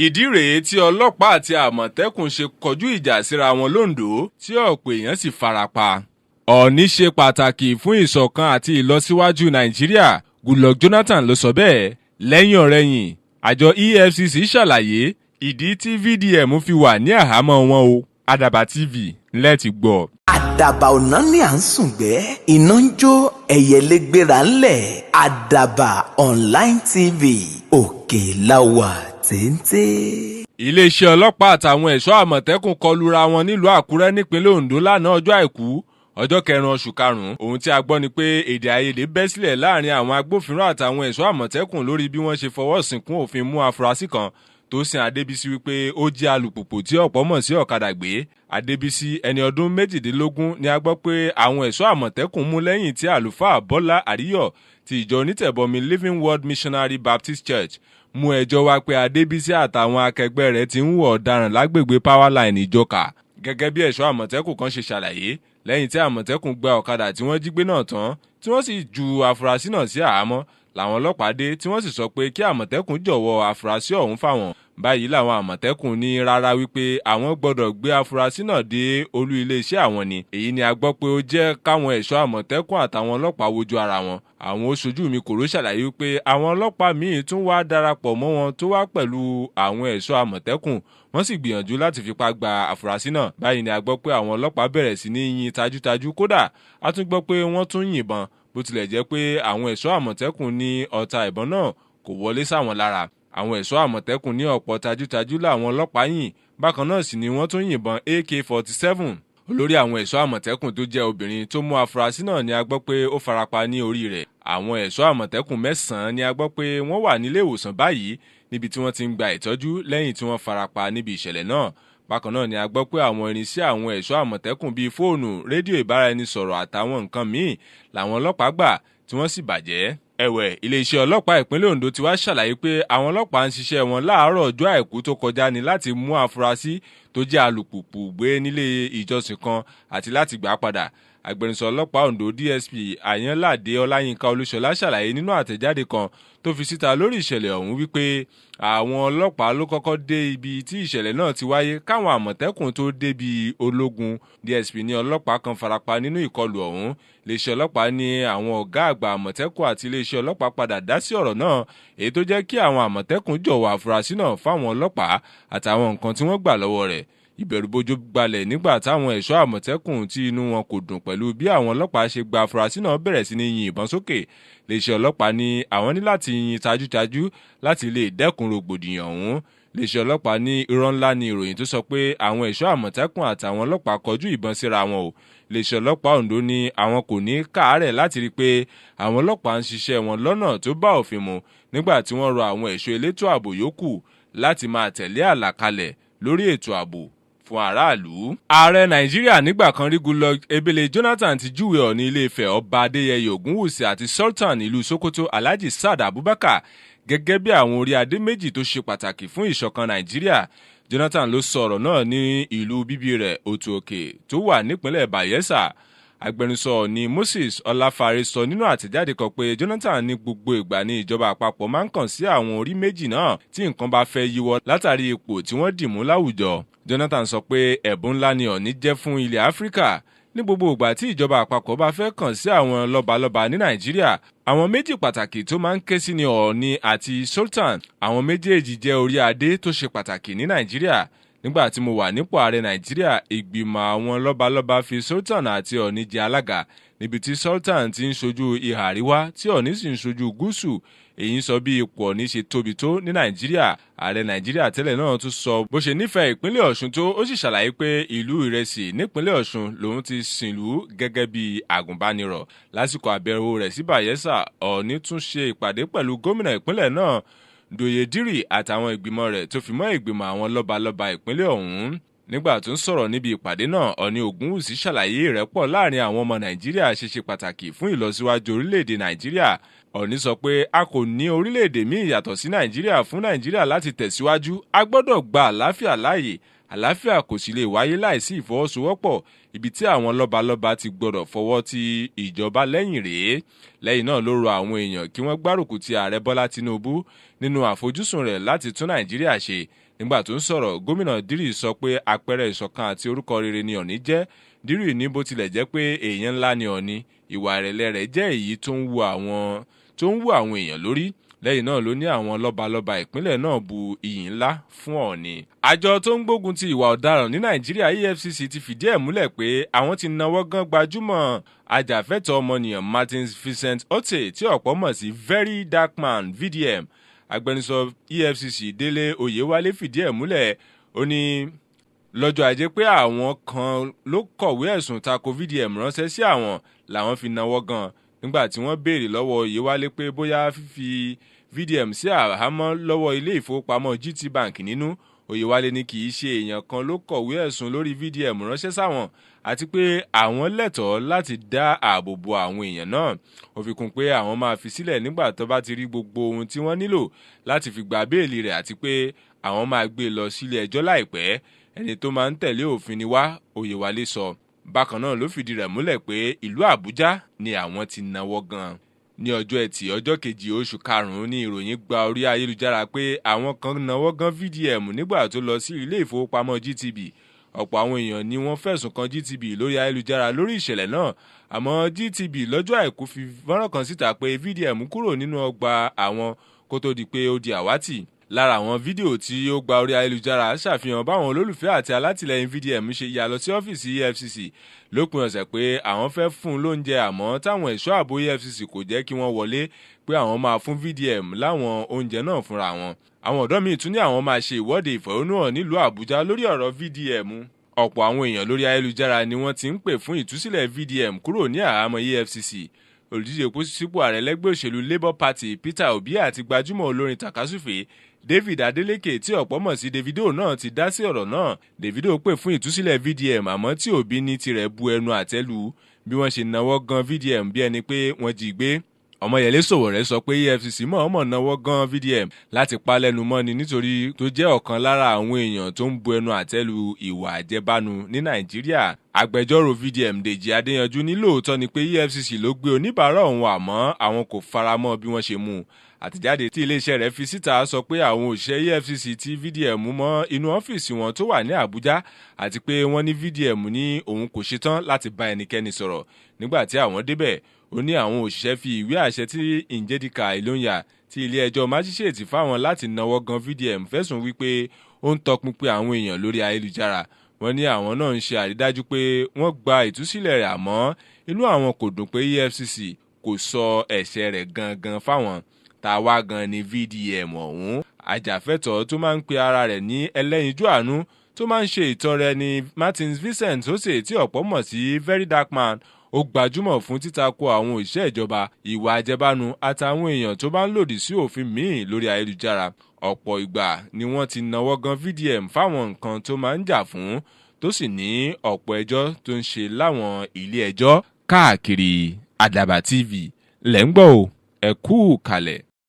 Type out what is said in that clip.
Ìdí rèé tí ọlọ́pàá àti Àmọ̀tẹ́kùn ṣe kọjú ìjà síra wọn l'Oǹdó tí ọ̀pọ̀ èèyàn sì farapa. Ọ̀ọ̀ni ṣe pàtàkì fún ìṣọ̀kan àti ìlọsíwájú Nàìjíríà. Goodluck Jonathan ló sọ bẹ́ẹ̀. Lẹ́yìn ọ̀rẹyìn, àjọ EFCC ṣàlàyé ìdí tí VDM fi wà ní àhámọ́ wọn o. Àdàbà TV ńlẹ́ ti gbọ́. Àdàbà ọ̀nà ni à ń sùngbẹ́, iná ń jó ẹyẹlé gbéra ńlẹ̀. Àdàbà Online TV òkè láwà téńté. Iléeṣẹ́ ọlọ́pàá àtàwọn ẹ̀ṣọ́ Àmọ̀tẹ́kùn kọlura wọn nílùú Àkúrẹ́ nípínlẹ̀ Oǹdó lánàá ọjọ́ Àìkú ọjọ́ 4 oṣù karùn-ún. Ohun tí a gbọ́ ni pé èdè àìyedè bẹ́ sílẹ̀ láàrin àwọn agbófinró àtàwọn ẹ̀ṣọ́ Àmọ̀tẹ́kùn lórí bí wọ́n ṣe fọwọ́ sínkún òfin mú afurasí kan Tósìn Adébísí wípé ó jí alùpùpù tí ọ̀pọ̀ mọ̀ sí ọ̀kadà gbé. Adébísí ẹni ọdún 18 ni a gbọ́ pé àwọn ẹ̀ṣọ́ Àmọ̀tẹ́kùn mú lẹ́yìn tí àlùfáà Bọ́lá Àríyọ̀ ti ìjọ onítẹ̀bọmi Living Word Missionary Baptist Church mú ẹjọ́ wá pé Adébísí àtàwọn akẹgbẹ́ rẹ̀ ti ń hùwà ọ̀daràn lágbègbè Powerline Ìjọkà. Gẹ́gẹ́ bí ẹ̀ṣọ́ Àmọ̀tẹ́kùn kan ṣe ṣàlàyé, lẹ́yìn tí Àmọ̀tẹ́kùn gba ọ̀kadà tí wọ́n jí gbé náà tán tí wọ́n sì ju afurasí náà sí àhámọ́ làwọn ọlọ́pàá dé tí wọ́n sì sọ pé kí Àmọ̀tẹ́kùn jọ̀wọ́ afurasí ọ̀hún fáwọn. Báyìí làwọn Àmọ̀tẹ́kùn ní rárá wípé àwọn gbọ́dọ̀ gbé afurasí náà dé olú iléeṣẹ́ àwọn ni. Èyí ni a gbọ́ pé ó jẹ́ káwọn ẹ̀ṣọ́ Àmọ̀tẹ́kùn àtàwọn ọlọ́pàá wojú ara wọn. Àwọn oṣojú mi kòró ṣàlàyé wípé àwọn ọlọ́pàá míì tún wá darapọ̀ mọ́ wọn tó wá pẹ̀lú àwọn ẹ̀ṣọ́ Àmọ̀tẹ́kùn wọ́n sì gbìyànjú láti fipá gba afurasí náà. Báyìí ni a gbọ́ pé àwọn ọlọ́pàá bẹ̀rẹ̀ sí ní yin tajútajú, kódà a tún gbọ́ pé wọ́n tún yìnbọn bó tilẹ̀ jẹ́ pé àwọn ẹ̀ṣọ́ Àmọ̀tẹ́kùn ní ọta ìbọn náà kò wọlé sáwọn lára. Àwọn ẹ̀ṣọ́ Àmọ̀tẹ́kùn ní ọ̀pọ̀ tajútajú làwọn ọlọ́pàá yìn, bákan náà sì ni wọ́n tún yìnbọn AK-47. Olórí àwọn ẹ̀ṣọ́ Àmọ̀tẹ́kùn tó jẹ́ obìnrin tó mú afurasí náà ni a gbọ́ pé ó farapa ní orí rẹ̀. Àwọn ẹ̀ṣọ́ Àmọ̀tẹ́kùn 9 ni a gbọ́ pé wọ́n wà nílé ìwòsàn báyìí níbi tí wọ́n ti ń gba ìtọ́jú lẹ́yìn tí wọ́n farapa níbi ìṣẹ̀lẹ̀ náà. Bákan náà ni a gbọ́ pé àwọn irinṣẹ́ àwọn ẹ̀ṣọ́ Àmọ̀tẹ́kùn bíi fóònù, rédíò ìbáraẹnisọ̀rọ̀ àtàwọn nǹkan míì làwọn ọlọ́pàá gbà tí wọ́n sì bàjẹ́. Ẹ̀wẹ̀, iléeṣẹ́ ọlọ́pàá ìpínlẹ̀ Oǹdó ti wá ṣàlàyé pé àwọn ọlọ́pàá ń ṣiṣẹ́ wọn láàárọ̀ ọjọ́ Àìkú tó kọjá ní láti mú afurasí tó jẹ́ alùpùpù gbé nílé ìjọsìn kan àti láti gbà á padà. Agbẹnusọ ọlọ́pàá Oǹdó DSP Àyànládé Ọláyínká Olúṣọlá ṣàlàyé nínú àtẹ̀jáde kan tó fi síta lórí ìṣẹ̀lẹ̀ ọ̀hún wípé àwọn ọlọ́pàá ló kọ́kọ́ dé ibi tí ìṣẹ̀lẹ̀ náà ti wáyé káwọn Àmọ̀tẹ́kùn tó débi ológun. DSP ní ọlọ́pàá kan farapa nínú ìkọlù ọ̀hún. Iléeṣẹ́ ọlọ́pàá ní àwọn ọ̀gá àgbà Àmọ̀tẹ́kùn àti iléeṣẹ́ ọlọ́pàá padà dá sí ọ̀rọ̀ náà, èyí tó jẹ́ kí àwọn Àmọ̀tẹ́kùn jọ̀wọ́ afurasí náà fáwọn ọlọ́pàá àtàwọn nǹkan tí wọ́n gbà lọ́wọ́ rẹ̀. Ìbẹ̀rùbojo gbalẹ̀ nígbà táwọn ẹ̀ṣọ́ Àmọ̀tẹ́kùn tí inú wọn kò dùn pẹ̀lú bí àwọn ọlọ́pàá ṣe gba afurasí náà bẹ̀rẹ̀ sí ní yin ìbọn sókè. Iléeṣẹ́ ọlọ́pàá ní àwọn ní láti yin tajútajú láti lè dẹ́kun rògbòdìyàn ọ̀hún. Iléeṣẹ́ ọlọ́pàá ní irọ́ ńlá ni ìròyìn tó sọ pé àwọn ẹ̀ṣọ́ Àmọ̀tẹ́kùn àtàwọn ọlọ́pàá kọjú ìbọn síra wọn o. Iléeṣẹ́ ọlọ́pàá Oǹdó ní àwọn kò ní káàárẹ̀ láti rí pé àwọn ọlọ́pàá ń ṣiṣẹ́ wọn lọ́nà tó bá òfin mu nígbà tí wọ́n rọ àwọn ẹ̀ṣọ́ elétò ààbò yòókù láti máa tẹ̀lé àlàkalẹ̀ lórí ètò ààbò fún aráàlú. Ààrẹ Nàìjíríà nígbà kan rí Goodluck Ebele Jonathan ti júwe Ọọ̀ni Ilé-Ifẹ̀ Ọba Adéyẹyè Ògúnwùsì àti Sultan ìlú Sokoto Alhaji Saad Abubakar gẹ́gẹ́ bí àwọn orí adé méjì tó ṣe pàtàkì fún ìṣọ̀kan Nàìjíríà. Jonathan ló sọ ọ̀rọ̀ náà ní ìlú bíbí rẹ̀ Òtù-Òkè tó wà nípínlẹ̀ Bayelsa. Agbẹnusọ ní Moses Ọláfárẹ́ sọ nínú àtẹ̀jáde kan pé Jonathan ní gbogbo ìgbà ní ìjọba àpapọ̀ máa ń kàn sí àwọn orí méjì náà tí nǹkan bá fẹ́ yíwọ́ látàrí ipò tí wọ́n dì mú láwùjọ. Jonathan sọ pé ẹ̀bùn ńlá ni Ọọ̀ni jẹ́ fún ilẹ̀ Áfíríkà. Ní gbogbo ìgbà tí ìjọba àpapọ̀ bá fẹ́ kàn sí àwọn lọ́balọ́ba ní Nàìjíríà, àwọn méjì pàtàkì tó máa ń ké sí ni Ọọ̀ni àti Sultan. Àwọn méjèèjì jẹ́ orí adé tó ṣe pàtàkì ní Nàìjíríà. Nígbà tí mo wà nípò ààrẹ Nàìjíríà, ìgbìmọ̀ àwọn lọ́balọ́ba fi Sultan àti Ọọ̀ni jẹ alága, níbi tí Sultan ti ń ṣojú ìhà àríwá tí Ọọ̀ni sì ń ṣojú gúúsù. Èyí sọ bí ipò Ọọ̀ni ṣe tóbi tó ní Nàìjíríà. Ààrẹ Nàìjíríà tẹ́lẹ̀ náà tún sọ bó ṣe nífẹ̀ẹ́ ìpínlẹ̀ Ọ̀ṣun tó, ó sì ṣàlàyé pé ìlú Ìrẹsì nípínlẹ̀ Ọ̀ṣun lòun ti sìnlú gẹ́gẹ́ bí àgùnbánirọ̀. Lásìkò àbẹ̀wò rẹ̀ sí Bayelsa, Ọọ̀ni tún ṣe ìpàdé pẹ̀lú gómìnà ìpínlẹ̀ náà Doyediri àtàwọn ìgbìmọ̀ rẹ̀ tó fi mọ́ ìgbìmọ̀ àwọn lọ́balọ́ba ìpínlẹ̀ ọ̀hún. Nígbà tó ń sọ̀rọ̀ níbi ìpàdé náà, Ọọ̀ni Ògúnwùsì ṣàlàyé ìrẹ́pọ̀ láàrin àwọn ọmọ Nàìjíríà ṣe pàtàkì fún ìlọsíwájú orílẹ̀-èdè Nàìjíríà. Ọ̀ọ̀ni sọ pé a kò ní orílẹ̀-èdè míì yàtọ̀ sí Nàìjíríà fún Nàìjíríà láti tẹ̀síwájú. A gbọ́dọ̀ gba àlàáfíà láàyè. Àlàáfíà kò sì lè wáyé láìsí ìfọwọ́sowọ́pọ̀. Ibi tí àwọn lọ́balọ́ba ti gbọ́dọ̀ fọwọ́ ti ìjọba lẹ́yìn rèé. Lẹ́yìn náà ló rọ àwọn èèyàn kí wọ́n gbárùkù ti Ààrẹ Bọ́lá Tinubu nínú àfojúsùn rẹ̀ láti tún Nàìjíríà ṣe. Nígbà tó ń sọ̀rọ̀, gómìnà Dírì sọ pé àpẹẹrẹ ìṣọ̀kan àti orúkọ rere ni Ọ̀ọ̀ni jẹ́. Dírì ní bó tilẹ̀ jẹ́ pé èèyàn ńlá ni Ọ̀ọ̀ni, ìwà ìrẹ̀lẹ̀ rẹ̀ jẹ́ èyí tó ń wú àwọn èèyàn lórí. Lẹ́yìn náà ló ní àwọn lọ́balọ́ba ìpínlẹ̀ náà bu iyì ńlá fún Ọ̀ọ̀ni. Àjọ tó ń gbógun ti ìwà ọ̀daràn ní Nàìjíríà EFCC ti fìdí ẹ̀ múlẹ̀ pé àwọn ti nawọ́ gan gbajúmọ̀ ajàfẹ́tọ̀ọ́ ọmọnìyàn Martin Vincent Otte tí ọ̀pọ̀ mọ̀ sí Very Dark Man VDM. Agbẹnusọ EFCC Délé Oyèwálé fìdí ẹ̀ múlẹ̀. Ó ní lọ́jọ́ Ajé pé àwọn kan ló kọ̀wé ẹ̀sùn tako VDM ránṣẹ́ sí àwọn làwọn fi nawọ́ gan. Nígbà tí wọ́n béèrè lọ́wọ́ Oyèwálé pé bóyá fífi VDM sí àhámọ́ lọ́wọ́ ilé ìfowópamọ́ GT Bank nínú, Oyèwálé ní kì í ṣe èèyàn kan ló kọ̀wé ẹ̀sùn lórí VDM ránṣẹ́ sáwọn àti pé àwọn lẹ́tọ̀ọ́ láti dá ààbò bo àwọn èèyàn náà. Ó fi kún pé àwọn máa fi sílẹ̀ nígbà tó bá ti rí gbogbo ohun tí wọ́n nílò láti fi gba béèlì rẹ̀ àti pé àwọn máa gbé lọ sílé ẹjọ́ láìpẹ́. Ẹni tó máa ń tẹ̀lé òfin ni wá, Oyèwálé sọ. Bákan náà ló fìdí rẹ̀ múlẹ̀ pé ìlú Àbújá ni àwọn ti nawọ́ gan. Ní ọjọ́ Ẹtì ọjọ́ kejì oṣù karùn-ún ní ìròyìn gba orí ayélujára pé àwọn kan nawọ́ gan VDM nígbà tó lọ sí ilé ìfowópamọ́ GTB. Ọ̀pọ̀ àwọn èèyàn ni wọ́n fẹ̀sùn kan GTB lórí ayélujára lórí ìṣẹ̀lẹ̀ náà. Àmọ́ GTB lọ́jọ́ Àìkú fi fọ́nrán kan síta pé VDM kúrò nínú ọgbà àwọn kó tó di pé ó di àwátì. Lára àwọn fídíò tí ó gba orí ayélujára ṣàfihàn báwọn olólùfẹ́ àti alátìlẹyìn VDM ṣe yà lọ sí ọ́fíìsì EFCC lópin ọ̀sẹ̀ pé àwọn fẹ́ fún un lóúnjẹ àmọ́ táwọn ẹ̀ṣọ́ ààbò EFCC kò jẹ́ kí wọ́n wọlé pé àwọn máa fún VDM láwọn oúnjẹ náà fúnra wọn. Àwọn ọ̀dọ́ míì tún ní àwọn máa ṣe ìwọ́de ìfẹ̀hónúhàn nílùú Àbújá lórí ọ̀rọ̀ VDM. Ọ̀pọ̀ àwọn èèyàn lórí ayélujára ni wọ́n ti ń pè fún ìtúsílẹ̀ VDM kúrò ní àhámọ́ EFCC. Olùdíje sípò ààrẹ lẹ́gbẹ́ òṣèlú Labour Party Peter Obi àti gbajúmọ̀ olórin tàkásùfé David Adeleke tí ọ̀pọ̀ mọ̀ sí Davido náà ti dá sí ọ̀rọ̀ náà. Davido pè fún ìtúsílẹ̀ VDM àmọ́ tí Obi ní tirẹ̀ bu ẹnu àtẹ́ lù bí wọ́n ṣe nawọ́ gan VDM bí ẹni pé wọ́n jí gbé. Ọmọyẹlé Sowore sọ pé EFCC mọ̀ọ́mọ̀ nawọ́ gan VDM láti pa lẹ́nu mọ́ni nítorí tó jẹ́ ọ̀kan lára àwọn èèyàn tó ń bu ẹnu àtẹ́ lu ìwà àjẹbánu ní Nàìjíríà. Agbẹjọ́rò VDM Dèjì Adéyanjú ní lóòótọ́ ni pé EFCC ló gbé oníbàárà òun àmọ́ àwọn kò faramọ́ bí wọ́n ṣe mú un. Àtẹ̀jáde tí iléeṣẹ́ rẹ̀ fi síta sọ pé àwọn òṣìṣẹ́ EFCC ti VDM mọ́ inú ọ́fíìsì wọn tó wà ní Àbújá àti pé wọ́n ní VDM ní òun kò ṣetán láti bá ẹnikẹ́ni sọ̀rọ̀. Nígbà tí àwọn débẹ̀, ó ní àwọn òṣìṣẹ́ fi ìwé àṣẹ tí Nje Eti Gbo tí ilé ẹjọ́ májísrèètì fáwọn láti nawọ́ gan VDM fẹ̀sùn wípé ó ń tọpinpin àwọn èèyàn lórí ayélujára. Wọ́n ní àwọn náà ń ṣe àrídájú pé wọ́n gba ìtúsílẹ̀ rẹ̀ àmọ́ inú àwọn kò dùn pé EFCC kò sọ ẹ̀ṣẹ̀ rẹ̀ gangan fáwọn. Tàwa gan ni VDM ọ̀hún. Ajàfẹ́tọ̀ọ́ tó máa ń pe ara rẹ̀ ní ẹlẹ́yinjú àánú tó máa ń ṣe ìtọrẹ ní Martin Vincent Otte tí ọ̀pọ̀ mọ̀ sí Very Dark Man. Ó gbajúmọ̀ fún títako àwọn òṣìṣẹ́ ìjọba, ìwà àjẹbánu àtàwọn èèyàn tó bá ń lòdì sí òfin míì lórí ayélujára. Ọ̀pọ̀ ìgbà ni wọ́n ti nawọ́ gan VDM fáwọn nǹkan tó máa ń jà fún tó sì ní ọ̀pọ̀ ẹjọ́ tó ń ṣe láwọn ilé ẹjọ́ káàkiri. Àdàbà TV lẹ́ ń gbọ́ o, ẹ kú kalẹ̀.